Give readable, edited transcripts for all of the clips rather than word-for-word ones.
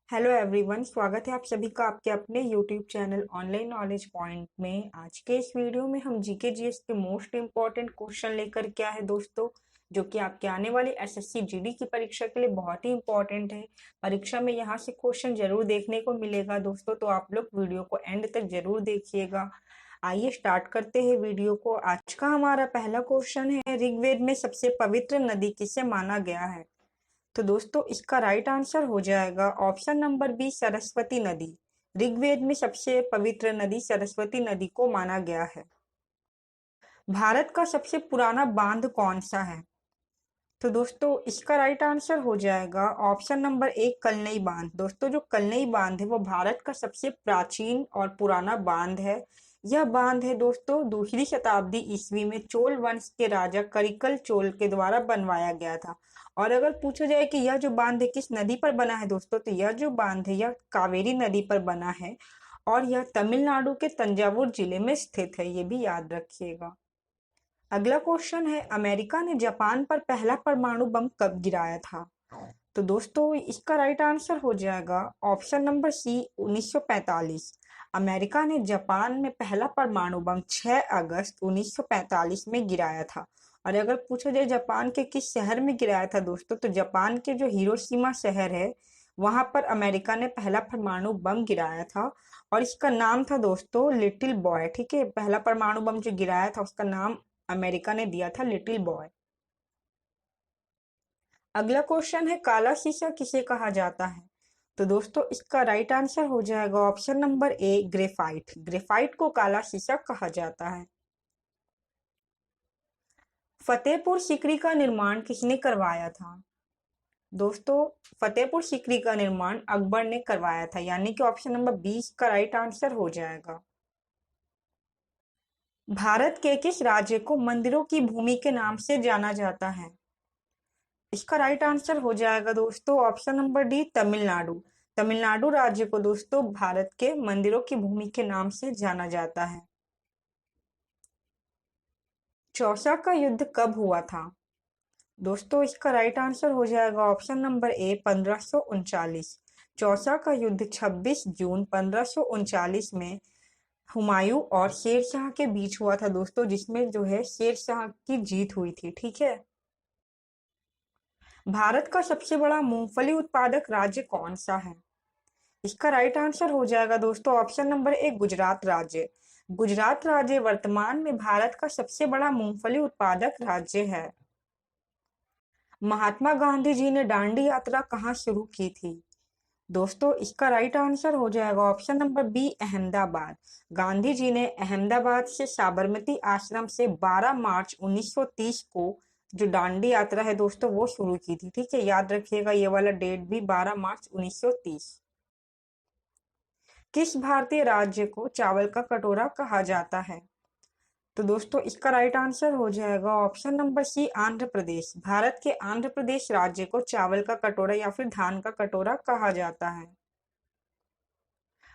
Hello everyone, स्वागत है आप सभी का आपके अपने YouTube channel online knowledge point में। आज के इस वीडियो में हम जीके जीएस के मोस्ट इम्पॉर्टेंट क्वेश्चन लेकर के आए हैं दोस्तों, जो कि आपके आने वाली एसएससी जीडी की परीक्षा के लिए बहुत ही इम्पोर्टेंट है। परीक्षा में यहाँ से क्वेश्चन जरूर देखने को मिलेगा दोस्तों, तो आप लोग वीडियो को एंड तक जरूर देखिएगा। आइए स्टार्ट करते हैं वीडियो को। आज का हमारा पहला क्वेश्चन है, ऋग्वेद में सबसे पवित्र नदी किसे माना गया है? तो दोस्तों इसका राइट आंसर हो जाएगा ऑप्शन नंबर बी, सरस्वती नदी। ऋग्वेद में सबसे पवित्र नदी सरस्वती नदी को माना गया है। भारत का सबसे पुराना बांध कौन सा है? तो दोस्तों इसका राइट आंसर हो जाएगा ऑप्शन नंबर एक, कलनई बांध। दोस्तों जो कलनई बांध है वो भारत का सबसे प्राचीन और पुराना बांध है। यह बांध है दोस्तों दूसरी शताब्दी ईस्वी में चोल वंश के राजा करिकल चोल के द्वारा बनवाया गया था। और अगर पूछा जाए कि यह जो बांध है किस नदी पर बना है दोस्तों, तो यह जो बांध है यह कावेरी नदी पर बना है और यह तमिलनाडु के तंजावुर जिले में स्थित है, ये भी याद रखिएगा। अगला क्वेश्चन है, अमेरिका ने जापान पर पहला परमाणु बम कब गिराया था? तो दोस्तों इसका राइट आंसर हो जाएगा ऑप्शन नंबर सी, 1945। अमेरिका ने जापान में पहला परमाणु बम 6 अगस्त 1945 में गिराया था। और अगर पूछा जाए जापान के किस शहर में गिराया था दोस्तों, तो जापान के जो हिरोशिमा शहर है वहां पर अमेरिका ने पहला परमाणु बम गिराया था। और इसका नाम था दोस्तों लिटिल बॉय। ठीक है, पहला परमाणु बम जो गिराया था उसका नाम अमेरिका ने दिया था लिटिल बॉय। अगला क्वेश्चन है, काला शीशा किसे कहा जाता है? तो दोस्तों इसका राइट आंसर हो जाएगा option number A, graphite. Graphite को काला शीशा कहा जाता है। फतेहपुर सीकरी का निर्माण किसने करवाया था? दोस्तों फतेहपुर सीकरी का निर्माण अकबर ने करवाया था, यानी कि ऑप्शन नंबर 20 का राइट आंसर हो जाएगा। भारत के किस राज्य को मंदिरों की भूमि के नाम से जाना जाता है? इसका राइट आंसर हो जाएगा दोस्तों option number D, Tamil Nadu. Tamil Nadu राज्य को दोस्तों भारत के मंदिरों की भूमि के नाम से जाना जाता है। चौसा का युद्ध कब हुआ था? दोस्तों इसका राइट आंसर हो जाएगा ऑप्शन नंबर ए, 1539। चौसा का युद्ध 26 जून 1539 में हुमायूं और शेर शाह के बीच हुआ था दोस्तों, जिसमें जो है शेर शाह की जीत हुई थी। ठीक है। भारत का सबसे बड़ा मूंगफली उत्पादक राज्य कौन सा है? इसका राइट आंसर हो जाएगा दोस्तों ऑप्शन नंबर ए, गुजरात राज्य। गुजरात राज्य वर्तमान में भारत का सबसे बड़ा मूंगफली उत्पादक राज्य है। महात्मा गांधी जी ने दांडी यात्रा कहाँ शुरू की थी? दोस्तों इसका राइट आंसर हो जाएगा option number B, Ahmedabad. Gandhi ji ने अहमदाबाद से साबरमती आश्रम से 12 मार्च 1930 को जो दांडी यात्रा है दोस्तों वो शुरू की थी। ठीक है, याद रखिएगा ये वाला डेट भी, 12 मार्च 1930। किस भारतीय राज्य को चावल का कटोरा कहा जाता है? तो दोस्तों इसका राइट आंसर हो जाएगा ऑप्शन नंबर सी, आंध्र प्रदेश। भारत के आंध्र प्रदेश राज्य को चावल का कटोरा या फिर धान का कटोरा कहा जाता है।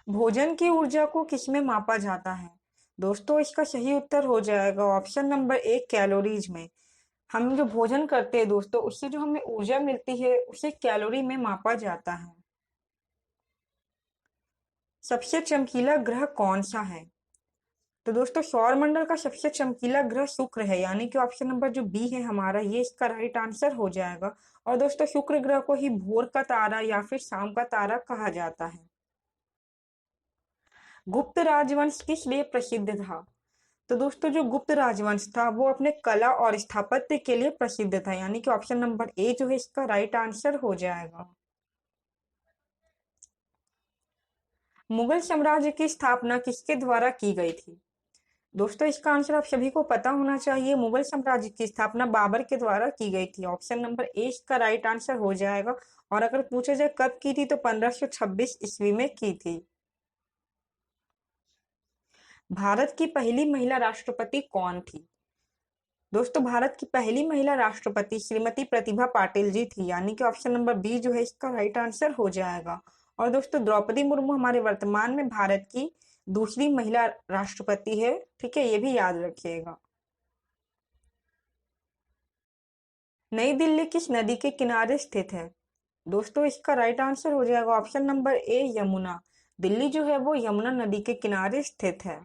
भोजन की ऊर्जा को किसमें मापा जाता है? दोस्तों इसका सही उत्तर हो जाएगा ऑप्शन नंबर एक, कैलोरीज में। हम जो भोजन करते हैं दोस्तों उससे जो हमें ऊर्जा मिलती है उसे कैलोरी में मापा जाता है। सबसे चमकीला ग्रह कौन सा है? तो दोस्तों सौरमंडल का सबसे चमकीला ग्रह शुक्र है, यानी कि ऑप्शन नंबर जो बी है हमारा, ये इसका राइट आंसर हो जाएगा। और दोस्तों शुक्र ग्रह को ही भोर का तारा या फिर शाम का तारा कहा जाता है। गुप्त राजवंश किस लिए प्रसिद्ध था? तो दोस्तों जो गुप्त राजवंश था वो अपने कला और स्थापत्य के लिए प्रसिद्ध था, यानी कि ऑप्शन नंबर ए जो है इसका राइट आंसर हो जाएगा। मुगल साम्राज्य की स्थापना किसके द्वारा की गई थी? दोस्तों इसका आंसर आप सभी को पता होना चाहिए। मुगल साम्राज्य की स्थापना बाबर के द्वारा की गई थी। ऑप्शन नंबर ए इसका राइट आंसर हो जाएगा। और अगर पूछा जाए कब की थी, तो 1526 ईस्वी में की थी। भारत की पहली महिला राष्ट्रपति कौन थी? दोस्तों भारत की पहली महिला राष्ट्रपति श्रीमती प्रतिभा पाटिल जी थी, यानी कि ऑप्शन नंबर बी जो है इसका राइट आंसर हो जाएगा। और दोस्तों द्रौपदी मुर्मू हमारे वर्तमान में भारत की दूसरी महिला राष्ट्रपति है। ठीक है, ये भी याद रखिएगा। नई दिल्ली किस नदी के किनारे स्थित है? दोस्तों इसका राइट आंसर हो जाएगा option number A Yamuna. Delhi जो है वो यमुना नदी के किनारे स्थित है।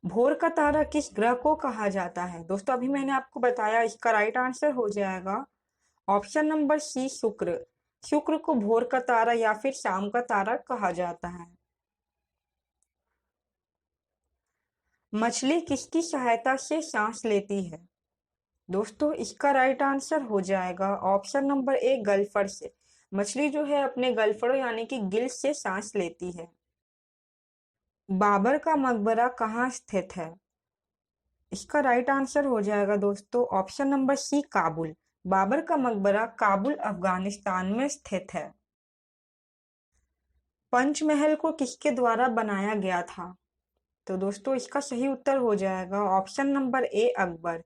भोर का तारा किस ग्रह को कहा जाता है? दोस्तों अभी मैंने आपको बताया, इसका राइट आंसर हो जाएगा ऑप्शन नंबर सी शुक्र। शुक्र को भोर का तारा या फिर शाम का तारा कहा जाता है। मछली किसकी सहायता से सांस लेती है? दोस्तों इसका राइट आंसर हो जाएगा ऑप्शन नंबर ए गल्फर से। मछली जो है अपने गल्फड़ों यानी कि गिल से सांस लेती है। बाबर का मकबरा कहाँ स्थित है? इसका राइट आंसर हो जाएगा दोस्तों option number C Kabul. Babur का मकबरा काबुल अफगानिस्तान में स्थित है। पंचमहल को किसके द्वारा बनाया गया था? तो दोस्तों इसका सही उत्तर हो जाएगा option number A Akbar.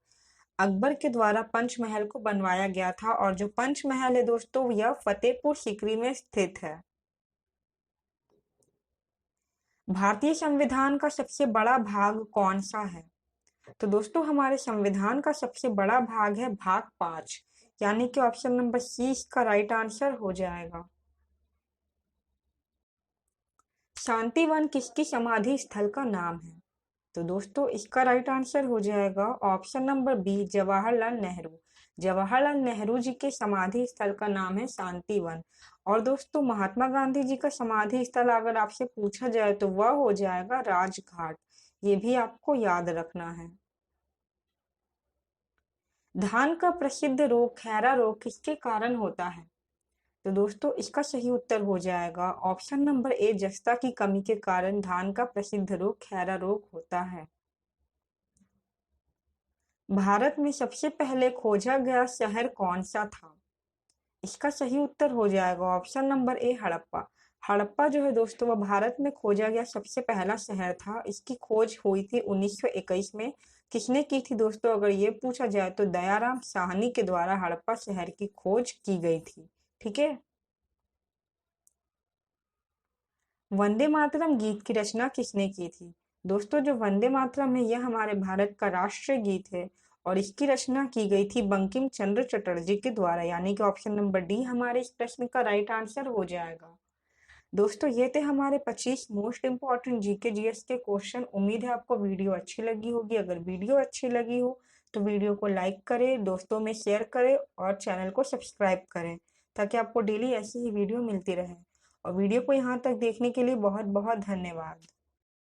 Akbar के द्वारा पंचमहल को बनवाया गया था और जो पंचमहल है दोस्तों यह फतेहपुर सीकरी में स्थित है। भारतीय संविधान का सबसे बड़ा भाग कौन सा है? तो दोस्तों हमारे संविधान का सबसे बड़ा भाग है भाग 5, यानी कि ऑप्शन नंबर सी इसका राइट आंसर हो जाएगा। शांतिवन किसकी समाधि स्थल का नाम है? तो दोस्तों इसका राइट आंसर हो जाएगा option number B Jawaharlal Nehru. Jawaharlal Nehru ji के समाधि स्थल का नाम है शांतिवन। और दोस्तों महात्मा गांधी जी का समाधि स्थल अगर आपसे पूछा जाए तो वह हो जाएगा राजघाट। ये भी आपको याद रखना है। धान का प्रसिद्ध रोग खैरा रोग किसके कारण होता है? तो दोस्तों इसका सही उत्तर हो जाएगा ऑप्शन नंबर ए जस्ता की कमी के कारण धान का प्रसिद्ध रोग खैरा रोग होता है। भारत में सबसे पहले खोजा गया शहर कौन सा था? इसका सही उत्तर हो जाएगा option number A Harappa. Harappa जो है दोस्तों वह भारत में खोजा गया सबसे पहला शहर था। इसकी खोज हुई थी 1921 में। किसने की थी दोस्तों अगर ये पूछा जाए तो दयाराम साहनी के द्वारा हड़प्पा शहर की खोज की गई थी। ठीक है। वंदे मातरम गीत की रचना किसने की थी? दोस्तों जो वंदे मातरम है यह हमारे भारत का राष्ट्रीय गीत है और इसकी रचना की गई थी बंकिम चंद्र चटर्जी के द्वारा, यानी कि ऑप्शन नंबर डी हमारे इस प्रश्न का राइट आंसर हो जाएगा। दोस्तों ये थे हमारे 25 मोस्ट इंपॉर्टेंट जीके जीएस के क्वेश्चन। उम्मीद है आपको वीडियो अच्छी लगी होगी। अगर वीडियो अच्छी लगी हो तो वीडियो को लाइक करें, दोस्तों में शेयर करें और चैनल को सब्सक्राइब करें ताकि आपको डेली ऐसी ही वीडियो मिलती रहे। और वीडियो को यहाँ तक देखने के लिए बहुत बहुत धन्यवाद।